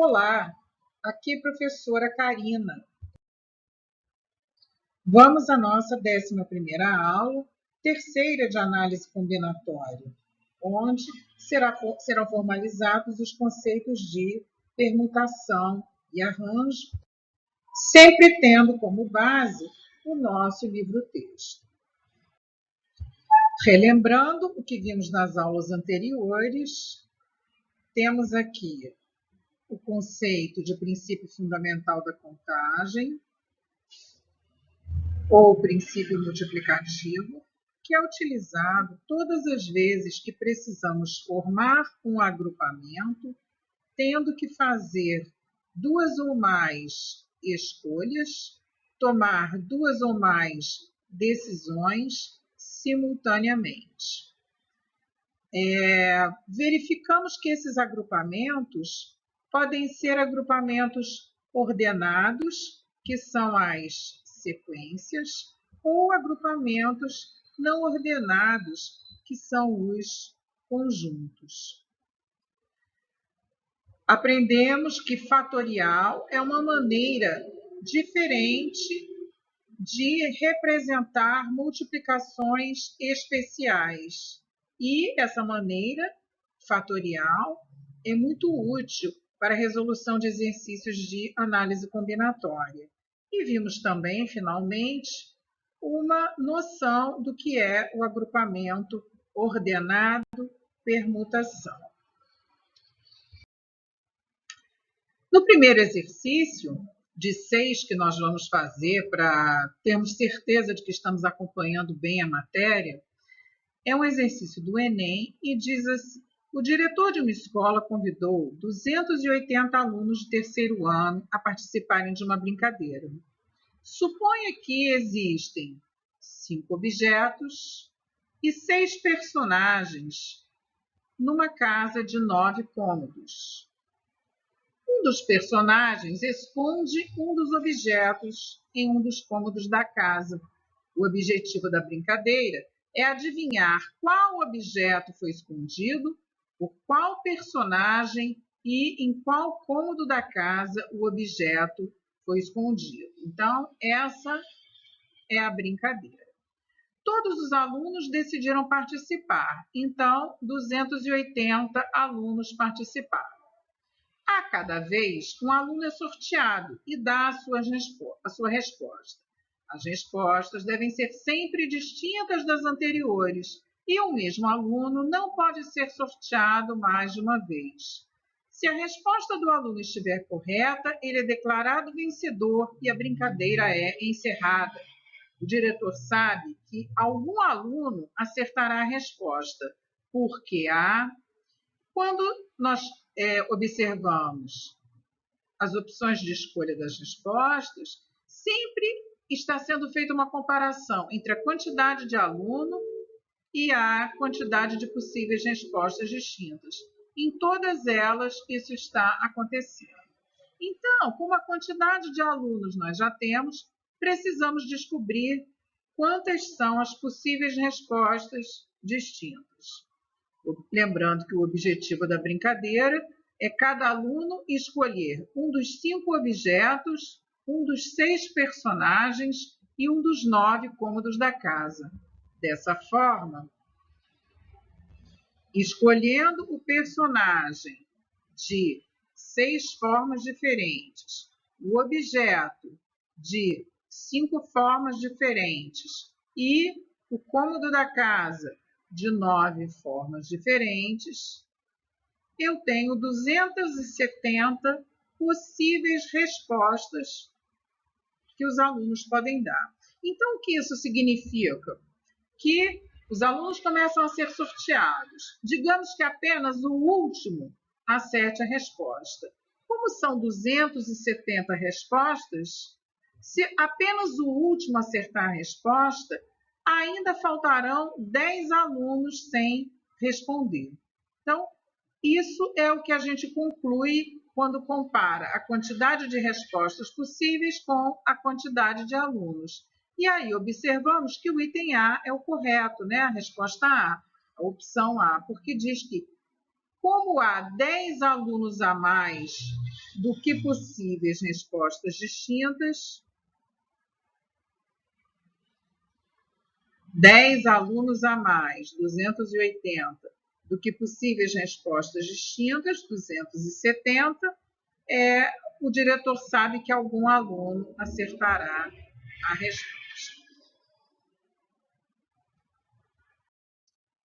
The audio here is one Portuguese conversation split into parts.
Olá, aqui é a professora Karina. Vamos à nossa 11ª aula, terceira de análise combinatória, onde serão formalizados os conceitos de permutação e arranjo, sempre tendo como base o nosso livro-texto. Relembrando o que vimos nas aulas anteriores, temos aqui o conceito de princípio fundamental da contagem, ou princípio multiplicativo, que é utilizado todas as vezes que precisamos formar um agrupamento, tendo que fazer duas ou mais escolhas, tomar duas ou mais decisões simultaneamente. Verificamos que esses agrupamentos podem ser agrupamentos ordenados, que são as sequências, ou agrupamentos não ordenados, que são os conjuntos. Aprendemos que fatorial é uma maneira diferente de representar multiplicações especiais. E essa maneira fatorial é muito útil para a resolução de exercícios de análise combinatória. E vimos também, finalmente, uma noção do que é o agrupamento ordenado permutação. No primeiro exercício, de 6 que nós vamos fazer para termos certeza de que estamos acompanhando bem a matéria, é um exercício do Enem e diz assim: o diretor de uma escola convidou 280 alunos de terceiro ano a participarem de uma brincadeira. Suponha que existem 5 objetos e 6 personagens numa casa de 9 cômodos. Um dos personagens esconde um dos objetos em um dos cômodos da casa. O objetivo da brincadeira é adivinhar qual objeto foi escondido, por qual personagem e em qual cômodo da casa o objeto foi escondido. Então, essa é a brincadeira. Todos os alunos decidiram participar, então 280 alunos participaram. A cada vez, um aluno é sorteado e dá a sua resposta. As respostas devem ser sempre distintas das anteriores e o mesmo aluno não pode ser sorteado mais de uma vez. Se a resposta do aluno estiver correta, ele é declarado vencedor e a brincadeira é encerrada. O diretor sabe que algum aluno acertará a resposta, porque quando nós observamos as opções de escolha das respostas, sempre está sendo feita uma comparação entre a quantidade de aluno e a quantidade de possíveis respostas distintas. Em todas elas, isso está acontecendo. Então, como a quantidade de alunos nós já temos, precisamos descobrir quantas são as possíveis respostas distintas. Lembrando que o objetivo da brincadeira é cada aluno escolher um dos 5 objetos, um dos 6 personagens e um dos 9 cômodos da casa. Dessa forma, escolhendo o personagem de 6 formas diferentes, o objeto de 5 formas diferentes e o cômodo da casa de 9 formas diferentes, eu tenho 270 possíveis respostas que os alunos podem dar. Então, o que isso significa? Que os alunos começam a ser sorteados. Digamos que apenas o último acerte a resposta. Como são 270 respostas, se apenas o último acertar a resposta, ainda faltarão 10 alunos sem responder. Então, isso é o que a gente conclui quando compara a quantidade de respostas possíveis com a quantidade de alunos. E aí observamos que o item A é o correto, né? A resposta A, a opção A, porque diz que Como há 10 alunos a mais do que possíveis respostas distintas, 10 alunos a mais, 280, do que possíveis respostas distintas, 270, o diretor sabe que algum aluno acertará a resposta.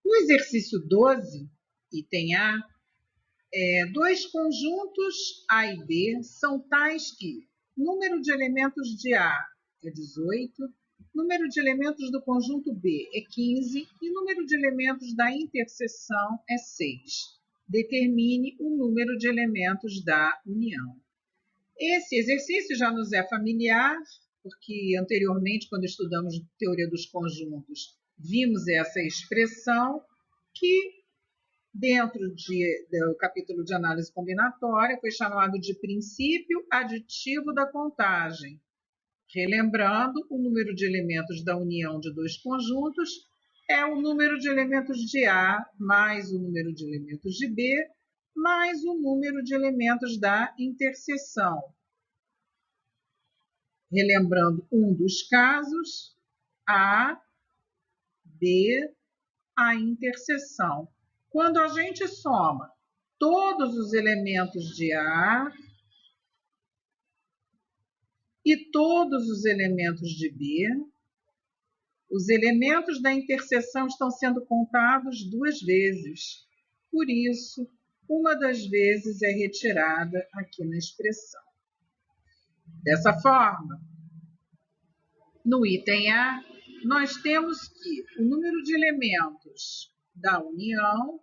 No exercício 12, item A, dois conjuntos A e B são tais que número de elementos de A é 18, número de elementos do conjunto B é 15 e número de elementos da interseção é 6. Determine o número de elementos da união. Esse exercício já nos é familiar, porque anteriormente, quando estudamos teoria dos conjuntos, vimos essa expressão que, dentro do capítulo de análise combinatória, foi chamado de princípio aditivo da contagem. Relembrando, o número de elementos da união de dois conjuntos é o número de elementos de A mais o número de elementos de B mais o número de elementos da interseção. Relembrando um dos casos, A, B, a interseção. Quando a gente soma todos os elementos de A e todos os elementos de B, os elementos da interseção estão sendo contados 2 vezes. Por isso, uma das vezes é retirada aqui na expressão. Dessa forma, no item A, nós temos que o número de elementos da união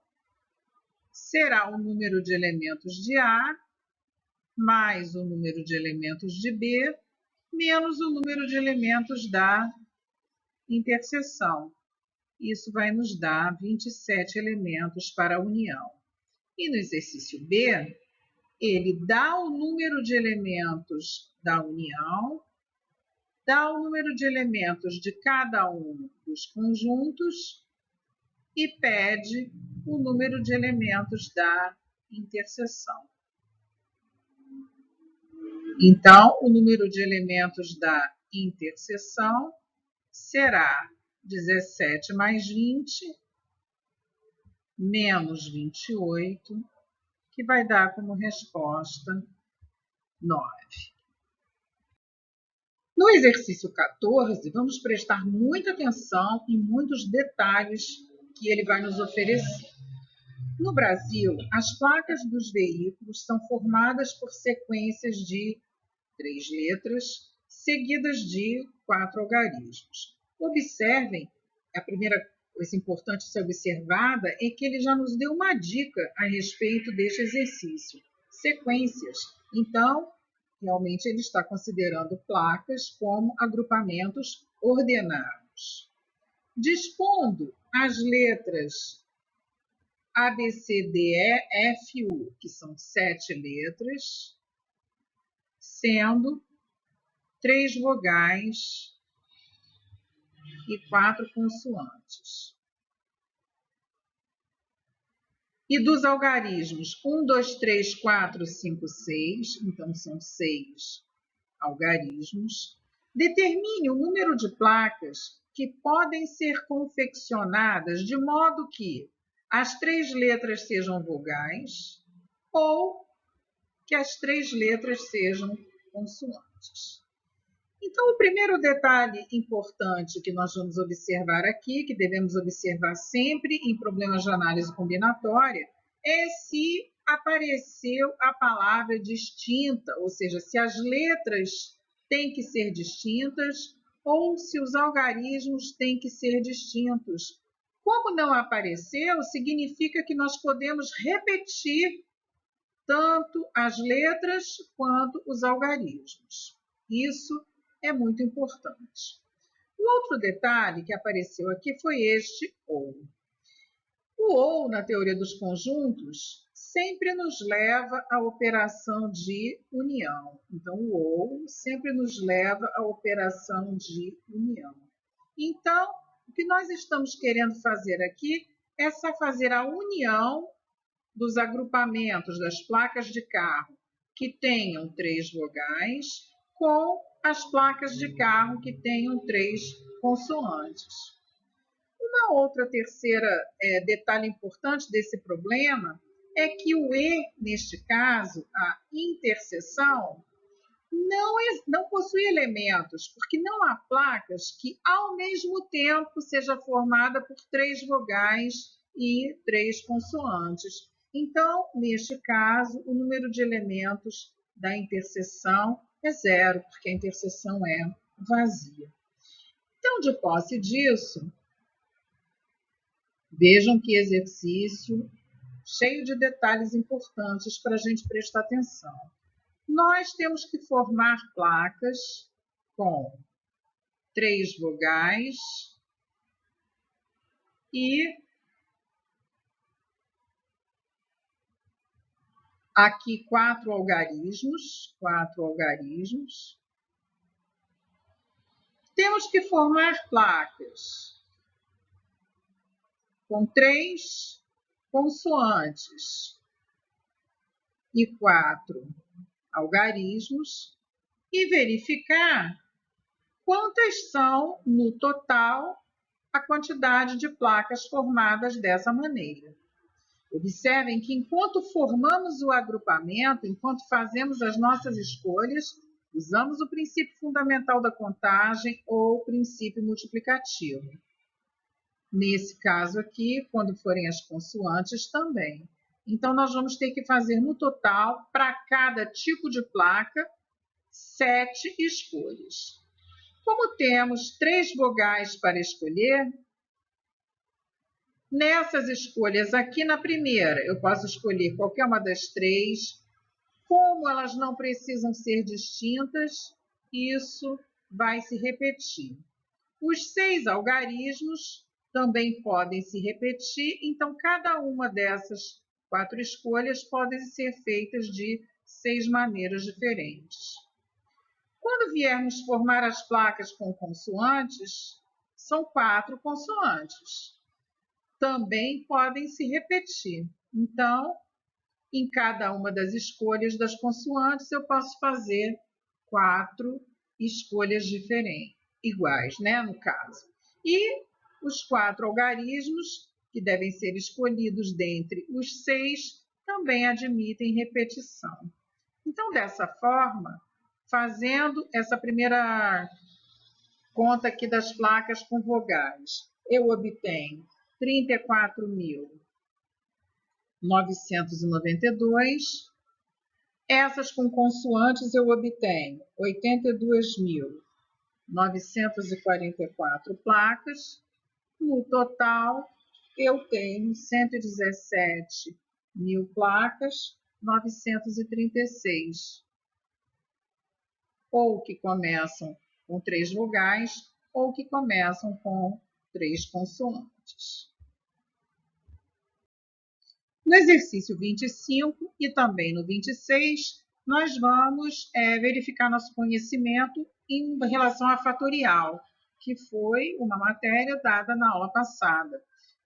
será o número de elementos de A mais o número de elementos de B menos o número de elementos da interseção. Isso vai nos dar 27 elementos para a união. E no exercício B, ele dá o número de elementos da união, dá o número de elementos de cada um dos conjuntos e pede o número de elementos da interseção. Então, o número de elementos da interseção será 17 mais 20 menos 28, que vai dar como resposta 9. No exercício 14, vamos prestar muita atenção em muitos detalhes que ele vai nos oferecer. No Brasil, as placas dos veículos são formadas por sequências de 3 letras, seguidas de 4 algarismos. Observem, a primeira coisa importante a ser observada é que ele já nos deu uma dica a respeito deste exercício. Sequências. Então, realmente ele está considerando placas como agrupamentos ordenados. Dispondo as letras A, B, C, D, E, F, U, que são 7 letras, sendo 3 vogais e 4 consoantes. E dos algarismos 1, 2, 3, 4, 5, 6, então são 6 algarismos. Determine o número de placas que podem ser confeccionadas de modo que as 3 letras sejam vogais ou que as 3 letras sejam consoantes. Então, o primeiro detalhe importante que nós vamos observar aqui, que devemos observar sempre em problemas de análise combinatória, é se apareceu a palavra distinta, ou seja, se as letras têm que ser distintas ou se os algarismos têm que ser distintos. Como não apareceu, significa que nós podemos repetir tanto as letras quanto os algarismos. Isso é muito importante. O outro detalhe que apareceu aqui foi este ou. O ou, na teoria dos conjuntos, sempre nos leva à operação de união. Então, o ou sempre nos leva à operação de união. Então, o que nós estamos querendo fazer aqui é só fazer a união dos agrupamentos das placas de carro que tenham 3 vogais com as placas de carro que tenham 3 consoantes. Uma outra terceira detalhe importante desse problema é que o E, neste caso, a interseção, não possui elementos, porque não há placas que, ao mesmo tempo, seja formada por 3 vogais e 3 consoantes. Então, neste caso, o número de elementos da interseção é 0, porque a interseção é vazia. Então, de posse disso, vejam que exercício cheio de detalhes importantes para a gente prestar atenção. Nós temos que formar placas com 3 vogais e aqui 4 algarismos. Temos que formar placas com 3 consoantes e 4 algarismos e verificar quantas são, no total, a quantidade de placas formadas dessa maneira. Observem que enquanto formamos o agrupamento, enquanto fazemos as nossas escolhas, usamos o princípio fundamental da contagem ou princípio multiplicativo. Nesse caso aqui, quando forem as consoantes, também. Então, nós vamos ter que fazer no total, para cada tipo de placa, 7 escolhas. Como temos 3 vogais para escolher, nessas escolhas aqui na primeira, eu posso escolher qualquer uma das 3. Como elas não precisam ser distintas, isso vai se repetir. Os 6 algarismos também podem se repetir, então cada uma dessas 4 escolhas podem ser feitas de 6 maneiras diferentes. Quando viermos formar as placas com consoantes, são 4 consoantes. Também podem se repetir. Então, em cada uma das escolhas das consoantes, eu posso fazer 4 escolhas diferentes, iguais, no caso. E os 4 algarismos, que devem ser escolhidos dentre os 6, também admitem repetição. Então, dessa forma, fazendo essa primeira conta aqui das placas com vogais, eu obtenho 34.992. Essas com consoantes eu obtenho 82.944 placas. No total, eu tenho 117.000 placas, 936. Ou que começam com 3 vogais, ou que começam com 3 consoantes. No exercício 25 e também no 26, nós vamos verificar nosso conhecimento em relação a fatorial, que foi uma matéria dada na aula passada.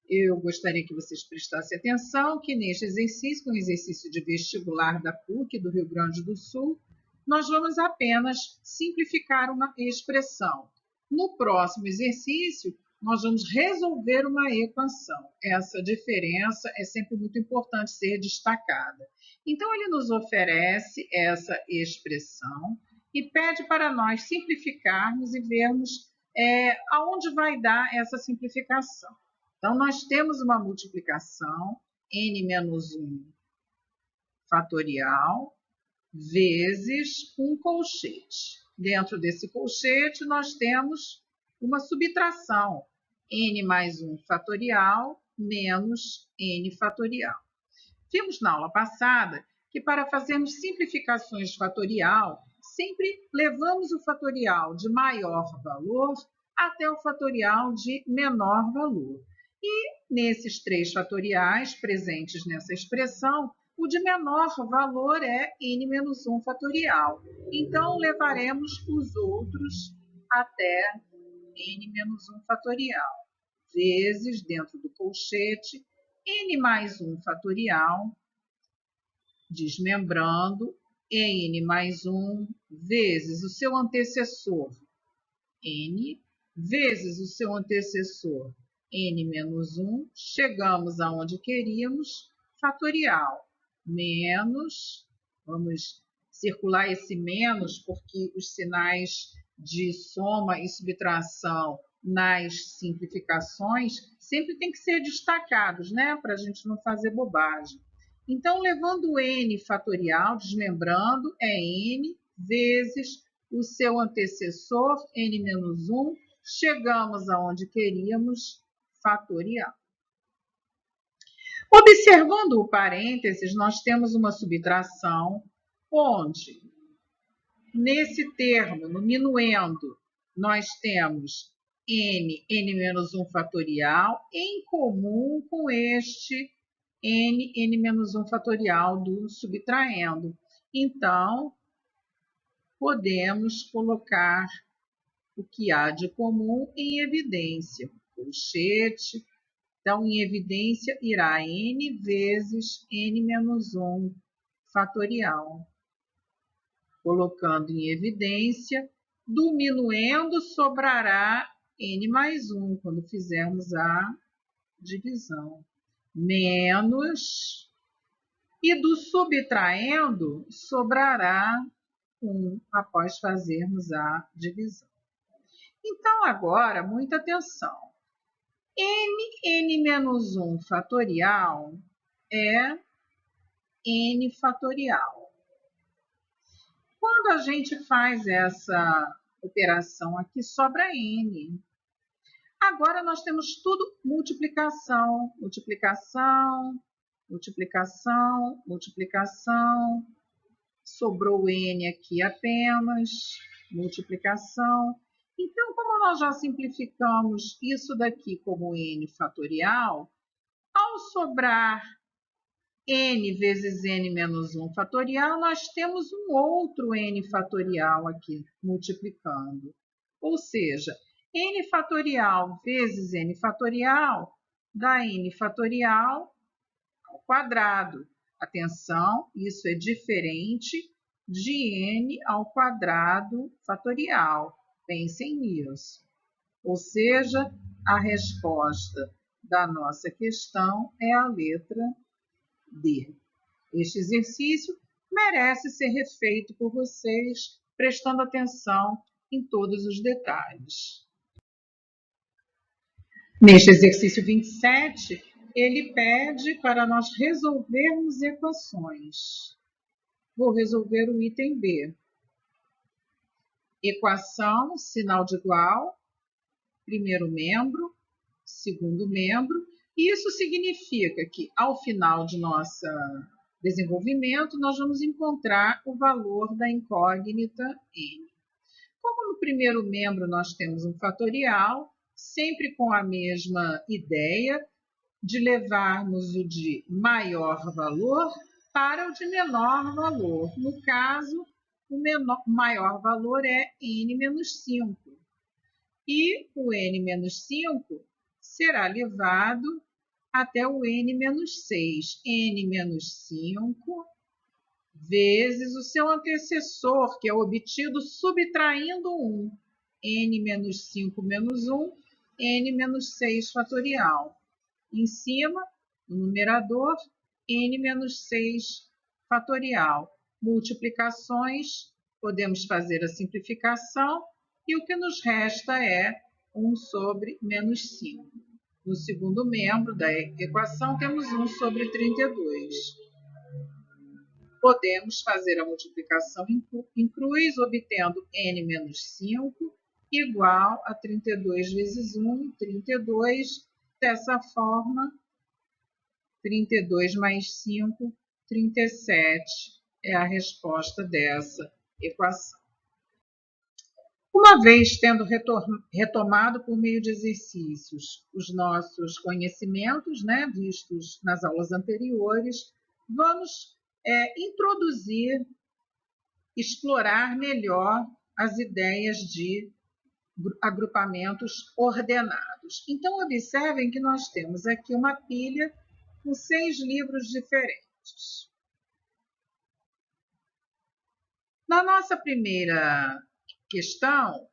Eu gostaria que vocês prestassem atenção que neste exercício, um exercício de vestibular da PUC do Rio Grande do Sul, nós vamos apenas simplificar uma expressão. No próximo exercício, nós vamos resolver uma equação. Essa diferença é sempre muito importante ser destacada. Então, ele nos oferece essa expressão e pede para nós simplificarmos e vermos aonde vai dar essa simplificação. Então, nós temos uma multiplicação, n-1 fatorial, vezes um colchete. Dentro desse colchete, nós temos uma subtração, n mais 1 fatorial menos n fatorial. Vimos na aula passada que para fazermos simplificações de fatorial, sempre levamos o fatorial de maior valor até o fatorial de menor valor. E nesses 3 fatoriais presentes nessa expressão, o de menor valor é n-1 fatorial. Então, levaremos os outros até n-1 fatorial, vezes, dentro do colchete, n mais 1 fatorial, desmembrando, n mais 1 vezes o seu antecessor, n, vezes o seu antecessor, n menos 1, chegamos aonde queríamos, fatorial, menos, vamos circular esse menos, porque os sinais de soma e subtração nas simplificações sempre tem que ser destacados, né? Para a gente não fazer bobagem. Então, levando o n fatorial, desmembrando, é n vezes o seu antecessor, n menos 1, chegamos aonde queríamos, fatorial. Observando o parênteses, nós temos uma subtração onde, nesse termo, no minuendo, nós temos n menos 1 fatorial em comum com este n menos 1 fatorial do subtraendo. Então, podemos colocar o que há de comum em evidência. Colchete. Então, em evidência, irá n vezes n menos 1 fatorial. Colocando em evidência, do minuendo sobrará n mais 1, quando fizermos a divisão. Menos, e do subtraendo sobrará 1, após fazermos a divisão. Então, agora, muita atenção. n menos 1 fatorial é n fatorial. Quando a gente faz essa operação aqui, sobra n. Agora, nós temos tudo multiplicação, multiplicação, multiplicação, multiplicação. Sobrou n aqui apenas, multiplicação. Então, como nós já simplificamos isso daqui como n fatorial, ao sobrar n vezes n menos 1 fatorial, nós temos um outro n fatorial aqui, multiplicando. Ou seja, n fatorial vezes n fatorial dá n fatorial ao quadrado. Atenção, isso é diferente de n ao quadrado fatorial. Pensem nisso. Ou seja, a resposta da nossa questão é a letra D. Este exercício merece ser refeito por vocês, prestando atenção em todos os detalhes. Neste exercício 27, ele pede para nós resolvermos equações. Vou resolver o item B. Equação, sinal de igual, primeiro membro, segundo membro. Isso significa que, ao final de nosso desenvolvimento, nós vamos encontrar o valor da incógnita n. Como no primeiro membro nós temos um fatorial, sempre com a mesma ideia de levarmos o de maior valor para o de menor valor. No caso, o maior valor é n-5. E o n-5 será levado até o n-6. n-5 vezes o seu antecessor, que é obtido subtraindo 1. n-5 menos 1, n-6 fatorial. Em cima, no numerador, n-6 fatorial. Multiplicações, podemos fazer a simplificação, e o que nos resta é 1 sobre menos 5. No segundo membro da equação, temos 1 sobre 32. Podemos fazer a multiplicação em cruz, obtendo n-5 igual a 32 vezes 1, 32. Dessa forma, 32 mais 5, 37 é a resposta dessa equação. Uma vez tendo retomado por meio de exercícios os nossos conhecimentos, vistos nas aulas anteriores, vamos introduzir, explorar melhor as ideias de agrupamentos ordenados. Então, observem que nós temos aqui uma pilha com 6 livros diferentes. Na nossa primeira questão,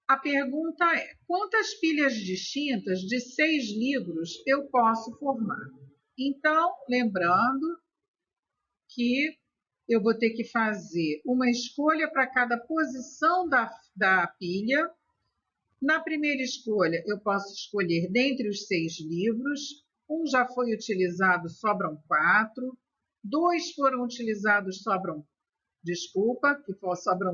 a pergunta é: quantas pilhas distintas de 6 livros eu posso formar? Então, lembrando que eu vou ter que fazer uma escolha para cada posição da pilha. Na primeira escolha, eu posso escolher dentre os 6 livros. Um já foi utilizado, sobram 4. 2 foram utilizados, sobram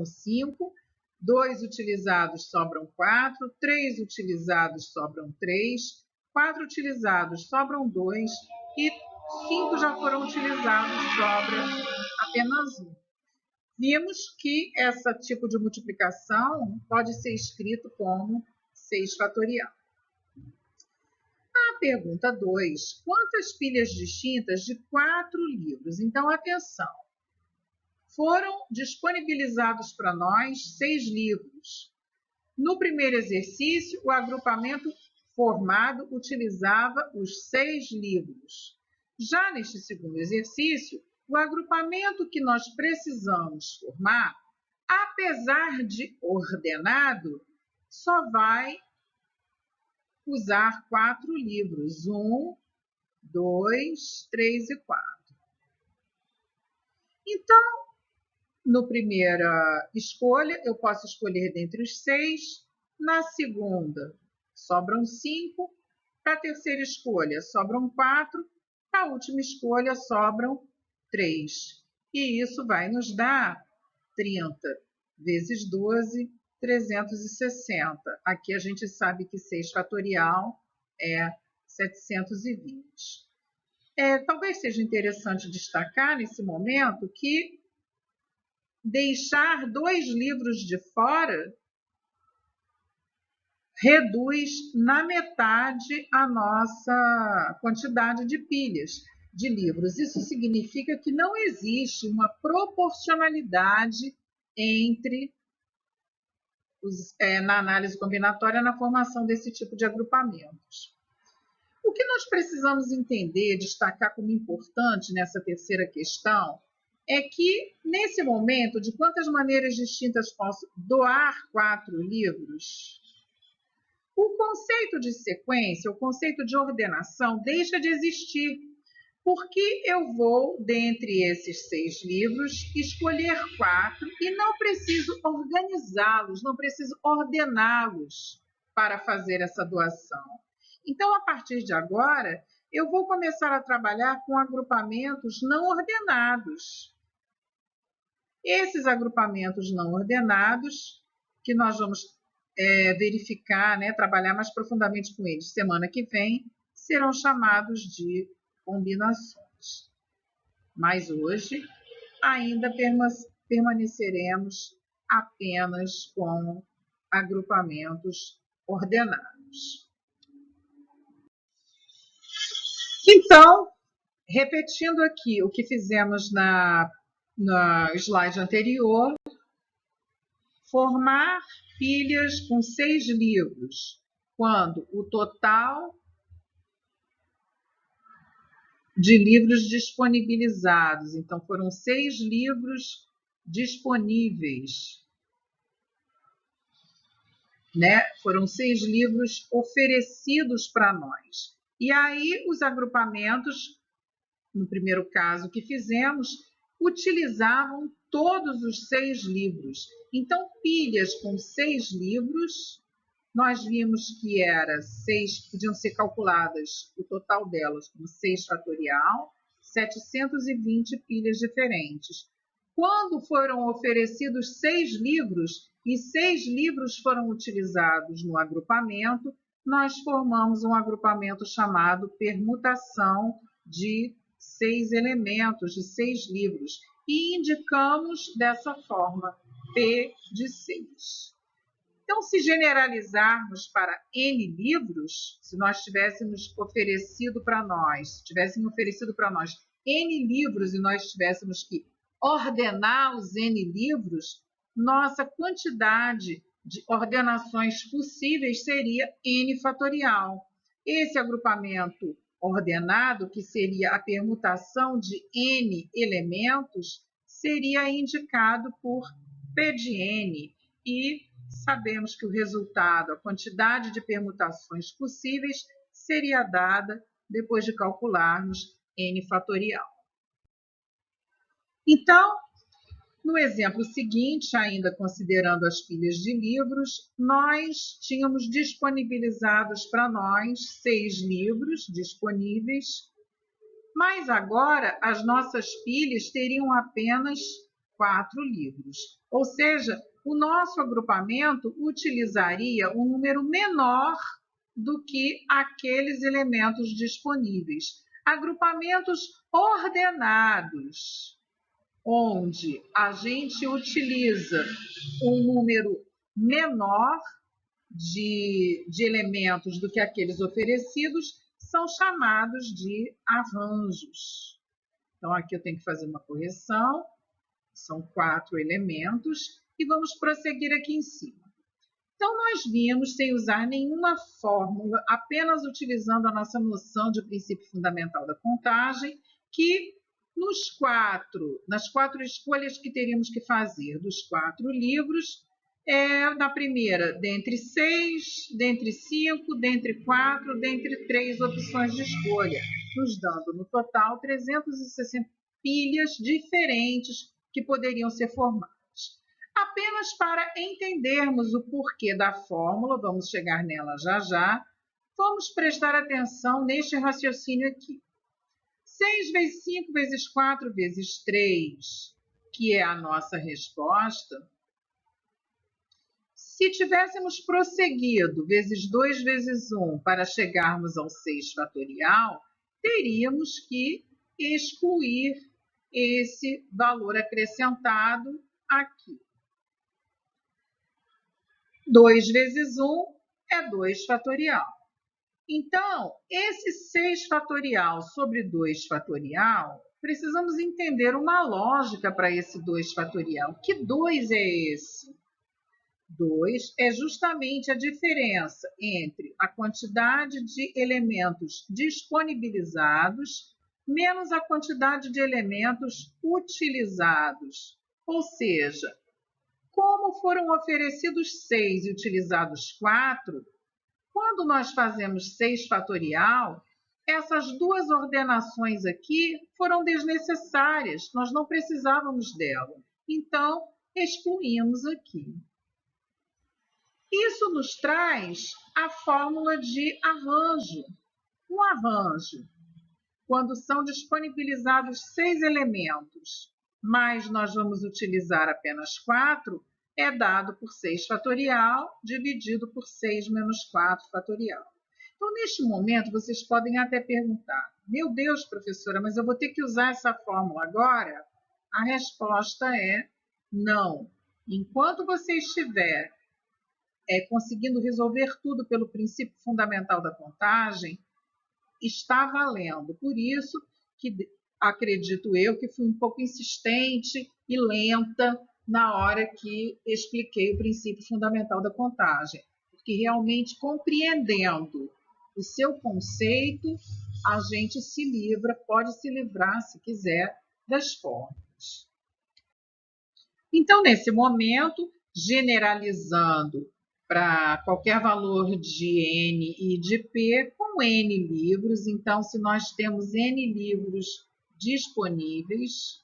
5. 2 utilizados, sobram 4. 3 utilizados, sobram 3. 4 utilizados, sobram 2. E 5 já foram utilizados, sobra apenas 1. Vimos que esse tipo de multiplicação pode ser escrito como 6 fatorial. A pergunta 2. Quantas pilhas distintas de 4 livros? Então, atenção. Foram disponibilizados para nós 6 livros. No primeiro exercício, o agrupamento formado utilizava os 6 livros. Já neste segundo exercício, o agrupamento que nós precisamos formar, apesar de ordenado, só vai usar 4 livros. 1, 2, 3 e 4. Então, na primeira escolha, eu posso escolher dentre os 6. Na segunda, sobram 5. Para a terceira escolha, sobram 4. Para a última escolha, sobram 3. E isso vai nos dar 30 vezes 12, 360. Aqui a gente sabe que 6 fatorial é 720. Talvez seja interessante destacar nesse momento que deixar 2 livros de fora reduz na metade a nossa quantidade de pilhas de livros. Isso significa que não existe uma proporcionalidade na análise combinatória na formação desse tipo de agrupamentos. O que nós precisamos entender, destacar como importante nessa terceira questão, é que, nesse momento, de quantas maneiras distintas posso doar 4 livros, o conceito de sequência, o conceito de ordenação deixa de existir, porque eu vou, dentre esses 6 livros, escolher 4 e não preciso organizá-los, não preciso ordená-los para fazer essa doação. Então, a partir de agora, eu vou começar a trabalhar com agrupamentos não ordenados. Esses agrupamentos não ordenados, que nós vamos verificar, trabalhar mais profundamente com eles semana que vem, serão chamados de combinações. Mas hoje ainda permaneceremos apenas com agrupamentos ordenados. Então, repetindo aqui o que fizemos na slide anterior, formar pilhas com 6 livros, quando o total de livros disponibilizados, então foram 6 livros disponíveis, Foram 6 livros oferecidos para nós. E aí os agrupamentos, no primeiro caso que fizemos, utilizavam todos os 6 livros. Então, pilhas com 6 livros, nós vimos que podiam ser calculadas, o total delas, como 6 fatorial, 720 pilhas diferentes. Quando foram oferecidos 6 livros, e 6 livros foram utilizados no agrupamento, nós formamos um agrupamento chamado permutação de 6 elementos, de 6 livros, e indicamos dessa forma, P de 6. Então, se generalizarmos para N livros, se nós tivessem oferecido para nós N livros e nós tivéssemos que ordenar os N livros, nossa quantidade de ordenações possíveis seria N fatorial. Esse agrupamento ordenado, que seria a permutação de N elementos, seria indicado por P de N. E sabemos que o resultado, a quantidade de permutações possíveis, seria dada depois de calcularmos N fatorial. Então, no exemplo seguinte, ainda considerando as pilhas de livros, nós tínhamos disponibilizados para nós 6 livros disponíveis, mas agora as nossas pilhas teriam apenas 4 livros. Ou seja, o nosso agrupamento utilizaria um número menor do que aqueles elementos disponíveis. Agrupamentos ordenados, onde a gente utiliza um número menor de elementos do que aqueles oferecidos, são chamados de arranjos. Então, aqui eu tenho que fazer uma correção, são 4 elementos, e vamos prosseguir aqui em cima. Então, nós vimos, sem usar nenhuma fórmula, apenas utilizando a nossa noção de princípio fundamental da contagem, que nas 4 escolhas que teríamos que fazer dos 4 livros, na primeira, dentre 6, dentre 5, dentre 4, dentre 3 opções de escolha, nos dando no total 360 pilhas diferentes que poderiam ser formadas. Apenas para entendermos o porquê da fórmula, vamos chegar nela já já, vamos prestar atenção neste raciocínio aqui. 6 vezes 5 vezes 4 vezes 3, que é a nossa resposta. Se tivéssemos prosseguido vezes 2 vezes 1 para chegarmos ao 6 fatorial, teríamos que excluir esse valor acrescentado aqui. 2 vezes 1 é 2 fatorial. Então, esse 6 fatorial sobre 2 fatorial, precisamos entender uma lógica para esse 2 fatorial. Que 2 é esse? 2 é justamente a diferença entre a quantidade de elementos disponibilizados menos a quantidade de elementos utilizados. Ou seja, como foram oferecidos 6 e utilizados 4, quando nós fazemos 6 fatorial, essas duas ordenações aqui foram desnecessárias, nós não precisávamos dela. Então, excluímos aqui. Isso nos traz a fórmula de arranjo. Um arranjo, quando são disponibilizados 6 elementos, mas nós vamos utilizar apenas 4, é dado por 6 fatorial dividido por 6 menos 4 fatorial. Então, neste momento, vocês podem até perguntar, meu Deus, professora, mas eu vou ter que usar essa fórmula agora? A resposta é não. Enquanto você estiver conseguindo resolver tudo pelo princípio fundamental da contagem, está valendo. Por isso que acredito eu que fui um pouco insistente e lenta na hora que expliquei o princípio fundamental da contagem, porque realmente compreendendo o seu conceito, a gente se livra, pode se livrar, se quiser, das fórmulas. Então, nesse momento, generalizando para qualquer valor de N e de P, com N livros. Então, se nós temos N livros disponíveis,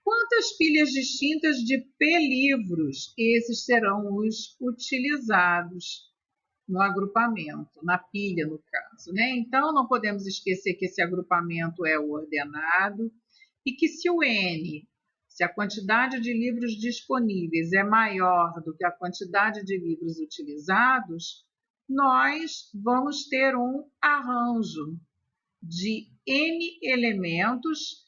quantas pilhas distintas de P livros esses serão os utilizados no agrupamento, na pilha, no caso, né? Então, não podemos esquecer que esse agrupamento é o ordenado e que se o N, se a quantidade de livros disponíveis é maior do que a quantidade de livros utilizados, nós vamos ter um arranjo de N elementos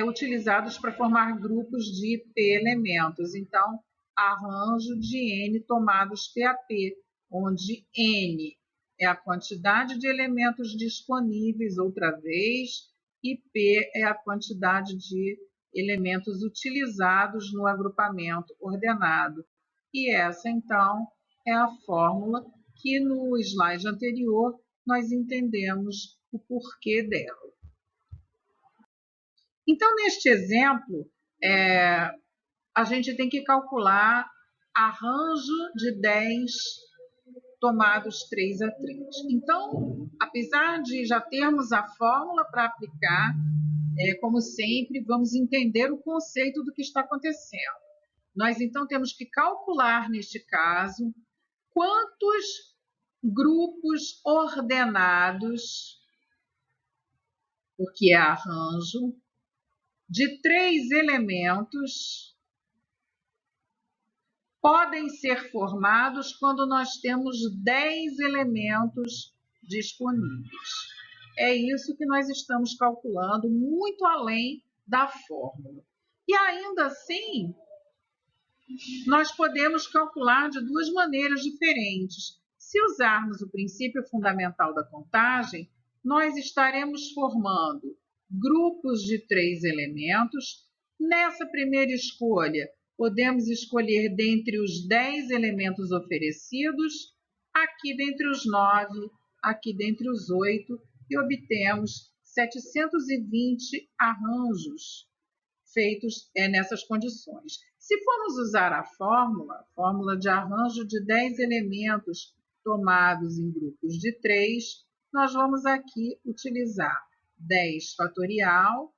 utilizados para formar grupos de P elementos. Então, arranjo de N tomados PAP, onde N é a quantidade de elementos disponíveis outra vez e P é a quantidade de elementos utilizados no agrupamento ordenado. E essa, então, é a fórmula que no slide anterior nós entendemos o porquê dela. Então, neste exemplo, a gente tem que calcular arranjo de 10 tomados 3 a 3. Então, apesar de já termos a fórmula para aplicar, como sempre, vamos entender o conceito do que está acontecendo. Nós, então, temos que calcular, neste caso, quantos grupos ordenados, porque é arranjo, de 3 elementos podem ser formados quando nós temos 10 elementos disponíveis. É isso que nós estamos calculando, muito além da fórmula. E ainda assim, nós podemos calcular de duas maneiras diferentes. Se usarmos o princípio fundamental da contagem, nós estaremos formando grupos de 3 elementos. Nessa primeira escolha, podemos escolher dentre os 10 elementos oferecidos, aqui dentre os 9, aqui dentre os 8, e obtemos 720 arranjos feitos nessas condições. Se formos usar a fórmula de arranjo de 10 elementos tomados em grupos de 3, nós vamos aqui utilizar 10 fatorial,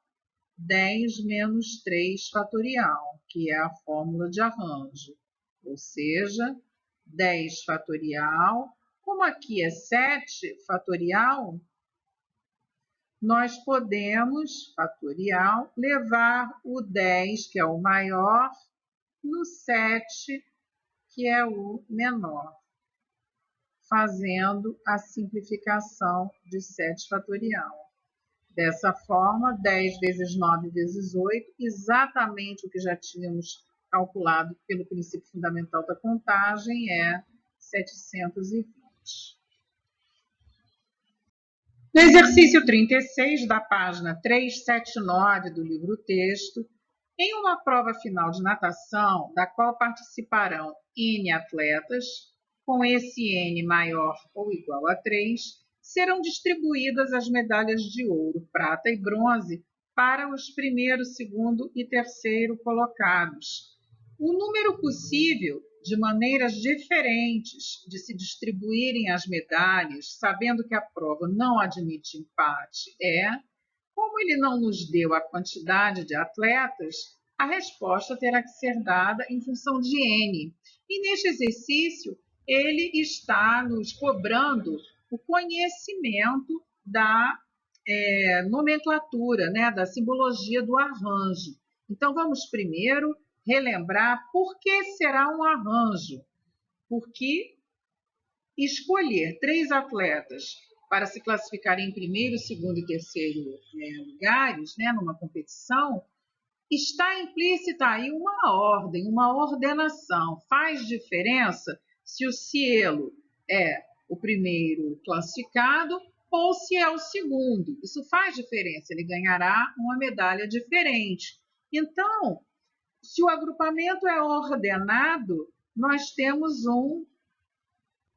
10 menos 3 fatorial, que é a fórmula de arranjo. Ou seja, 10 fatorial, como aqui é 7 fatorial, nós podemos, fatorial, levar o 10, que é o maior, no 7, que é o menor, fazendo a simplificação de 7 fatorial. Dessa forma, 10 vezes 9 vezes 8, exatamente o que já tínhamos calculado pelo princípio fundamental da contagem, é 720. No exercício 36, da página 379 do livro-texto, em uma prova final de natação, da qual participarão N atletas, com esse N maior ou igual a 3, serão distribuídas as medalhas de ouro, prata e bronze para os primeiro, segundo e terceiro colocados. O número possível de maneiras diferentes de se distribuírem as medalhas, sabendo que a prova não admite empate, como ele não nos deu a quantidade de atletas, a resposta terá que ser dada em função de N. E neste exercício, ele está nos cobrando o conhecimento da nomenclatura, da simbologia do arranjo. Então, vamos primeiro relembrar por que será um arranjo. Porque escolher 3 atletas para se classificarem em primeiro, segundo e terceiro lugares, numa competição, está implícita aí uma ordem, uma ordenação. Faz diferença se o Cielo é o primeiro classificado ou se é o segundo. Isso faz diferença, ele ganhará uma medalha diferente. Então, se o agrupamento é ordenado, nós temos um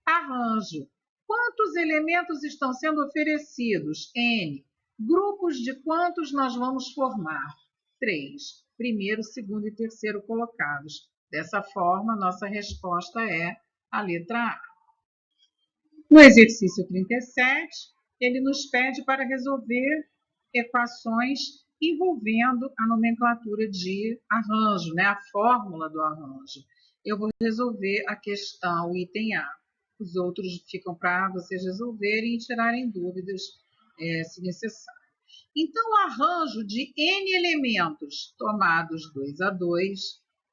arranjo. Quantos elementos estão sendo oferecidos? N. Grupos de quantos nós vamos formar? 3. Primeiro, segundo e terceiro colocados. Dessa forma, nossa resposta é a letra A. No exercício 37, ele nos pede para resolver equações envolvendo a nomenclatura de arranjo, a fórmula do arranjo. Eu vou resolver a questão, o item A. Os outros ficam para vocês resolverem e tirarem dúvidas, se necessário. Então, o arranjo de N elementos tomados 2 a 2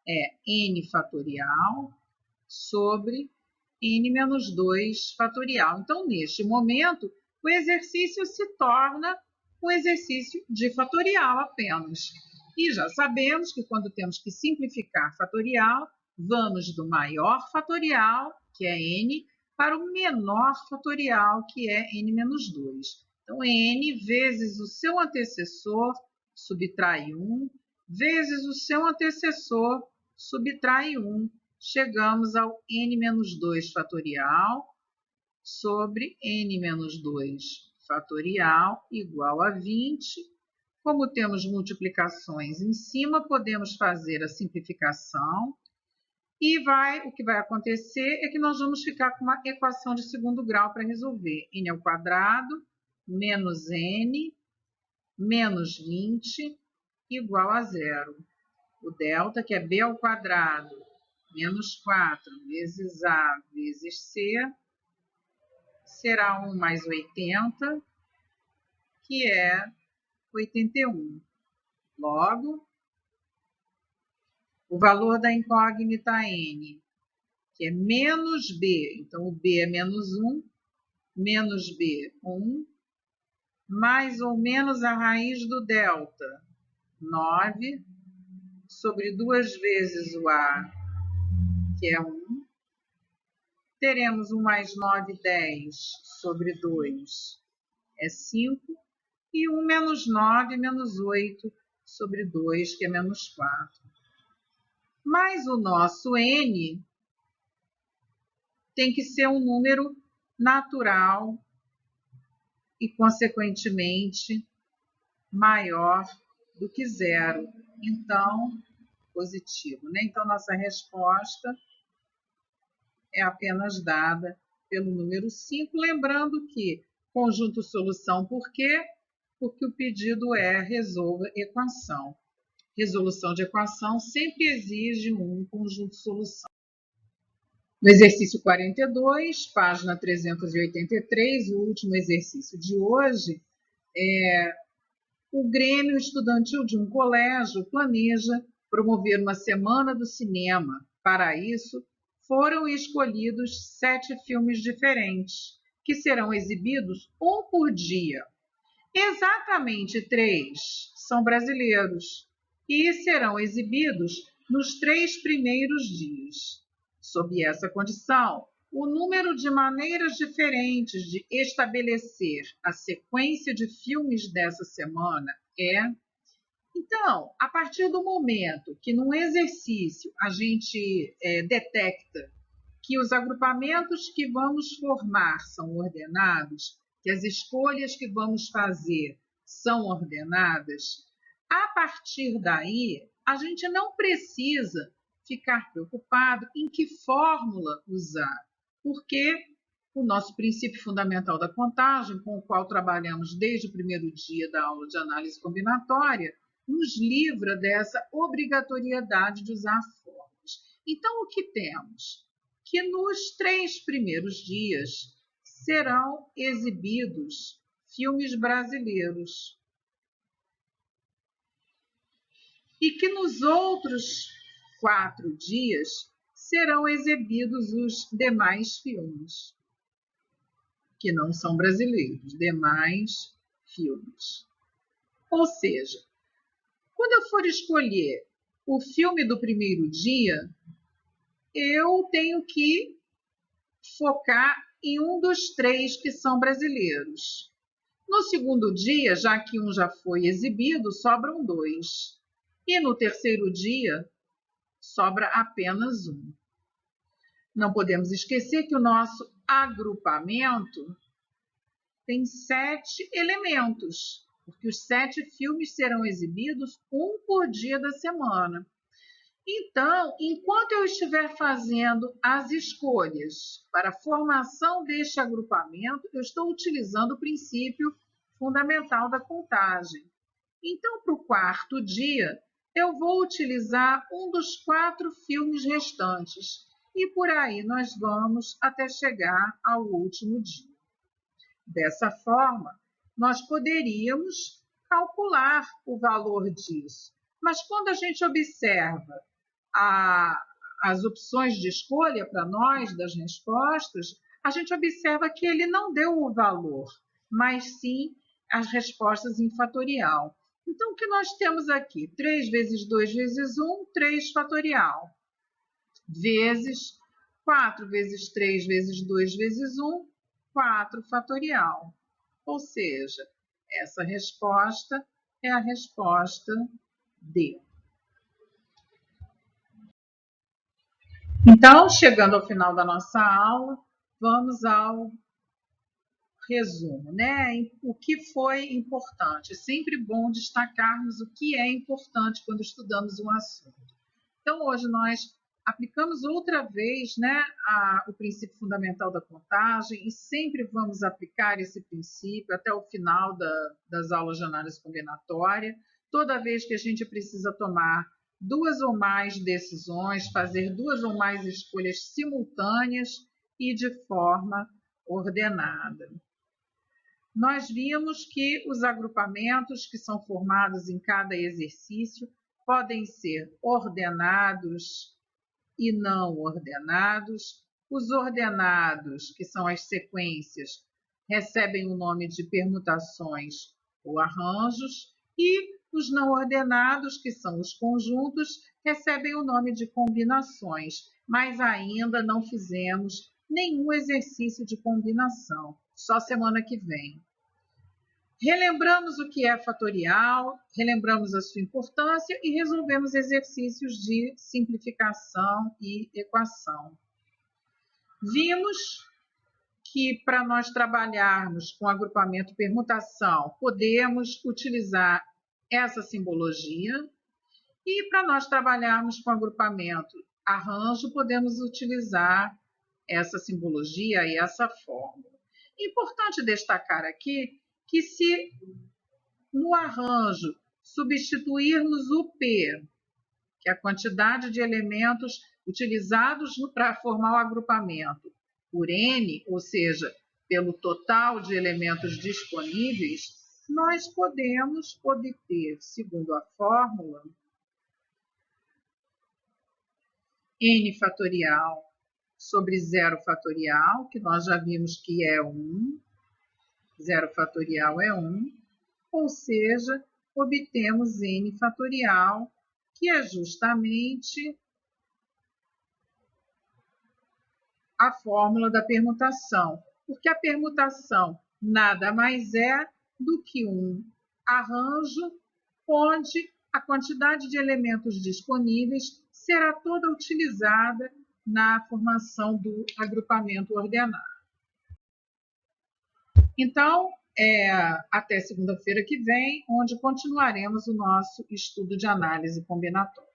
é N fatorial sobre N menos 2 fatorial. Então, neste momento, o exercício se torna um exercício de fatorial apenas. E já sabemos que quando temos que simplificar fatorial, vamos do maior fatorial, que é N, para o menor fatorial, que é N menos 2. Então, N vezes o seu antecessor, subtrai 1, vezes o seu antecessor, subtrai 1. Chegamos ao N menos 2 fatorial, sobre n menos 2 fatorial igual a 20. Como temos multiplicações em cima, podemos fazer a simplificação e o que vai acontecer é que nós vamos ficar com uma equação de segundo grau para resolver. N ao quadrado menos n menos 20 igual a zero. O delta, que é b ao quadrado menos 4 vezes a vezes c, será 1 mais 80, que é 81. Logo, o valor da incógnita n, que é menos b, então o b é menos 1, menos b, 1, mais ou menos a raiz do delta, 9, sobre 2 vezes o a, que é 1. Teremos 1 mais 9, 10, sobre 2, é 5. E 1 menos 9, menos 8, sobre 2, que é menos 4. Mas o nosso n tem que ser um número natural e, consequentemente, maior do que zero. Então, positivo, né? Então, nossa resposta é apenas dada pelo número 5. Lembrando que conjunto solução, por quê? Porque o pedido é resolva equação. Resolução de equação sempre exige um conjunto solução. No exercício 42, página 383, o último exercício de hoje, o Grêmio Estudantil de um colégio planeja promover uma semana do cinema. Para isso, foram escolhidos 7 filmes diferentes, que serão exibidos um por dia. Exatamente 3 são brasileiros e serão exibidos nos 3 primeiros dias. Sob essa condição, o número de maneiras diferentes de estabelecer a sequência de filmes dessa semana é... Então, a partir do momento que num exercício a gente detecta que os agrupamentos que vamos formar são ordenados, que as escolhas que vamos fazer são ordenadas, a partir daí, a gente não precisa ficar preocupado em que fórmula usar, porque o nosso princípio fundamental da contagem, com o qual trabalhamos desde o primeiro dia da aula de análise combinatória, nos livra dessa obrigatoriedade de usar fórmulas. Então, o que temos? Que nos 3 primeiros dias serão exibidos filmes brasileiros e que nos outros 4 dias serão exibidos os demais filmes, que não são brasileiros, demais filmes. Ou seja, quando eu for escolher o filme do primeiro dia, eu tenho que focar em um dos 3 que são brasileiros. No segundo dia, já que um já foi exibido, sobram 2. E no terceiro dia, sobra apenas 1. Não podemos esquecer que o nosso agrupamento tem 7 elementos, porque os 7 filmes serão exibidos um por dia da semana. Então, enquanto eu estiver fazendo as escolhas para a formação deste agrupamento, eu estou utilizando o princípio fundamental da contagem. Então, para o 4º dia, eu vou utilizar um dos 4 filmes restantes. E por aí nós vamos até chegar ao último dia. Dessa forma, nós poderíamos calcular o valor disso. Mas quando a gente observa as opções de escolha para nós das respostas, a gente observa que ele não deu o valor, mas sim as respostas em fatorial. Então, o que nós temos aqui? 3 vezes 2 vezes 1, 3 fatorial, vezes 4 vezes 3 vezes 2 vezes 1, 4 fatorial. Ou seja, essa resposta é a resposta D. Então, chegando ao final da nossa aula, vamos ao resumo, né? O que foi importante. É sempre bom destacarmos o que é importante quando estudamos um assunto. Então, hoje nós aplicamos outra vez, né, o princípio fundamental da contagem e sempre vamos aplicar esse princípio até o final das aulas de análise combinatória, toda vez que a gente precisa tomar duas ou mais decisões, fazer duas ou mais escolhas simultâneas e de forma ordenada. Nós vimos que os agrupamentos que são formados em cada exercício podem ser ordenados e não ordenados. Os ordenados, que são as sequências, recebem o nome de permutações ou arranjos, e os não ordenados, que são os conjuntos, recebem o nome de combinações, mas ainda não fizemos nenhum exercício de combinação, só semana que vem. Relembramos o que é fatorial, relembramos a sua importância e resolvemos exercícios de simplificação e equação. Vimos que para nós trabalharmos com agrupamento permutação, podemos utilizar essa simbologia e para nós trabalharmos com agrupamento arranjo, podemos utilizar essa simbologia e essa fórmula. Importante destacar aqui que se no arranjo substituirmos o P, que é a quantidade de elementos utilizados para formar o agrupamento, por N, ou seja, pelo total de elementos disponíveis, nós podemos obter, segundo a fórmula, N fatorial sobre zero fatorial, que nós já vimos que é 1, zero fatorial é 1, ou seja, obtemos N fatorial, que é justamente a fórmula da permutação, porque a permutação nada mais é do que um arranjo onde a quantidade de elementos disponíveis será toda utilizada na formação do agrupamento ordenado. Então, até segunda-feira que vem, onde continuaremos o nosso estudo de análise combinatória.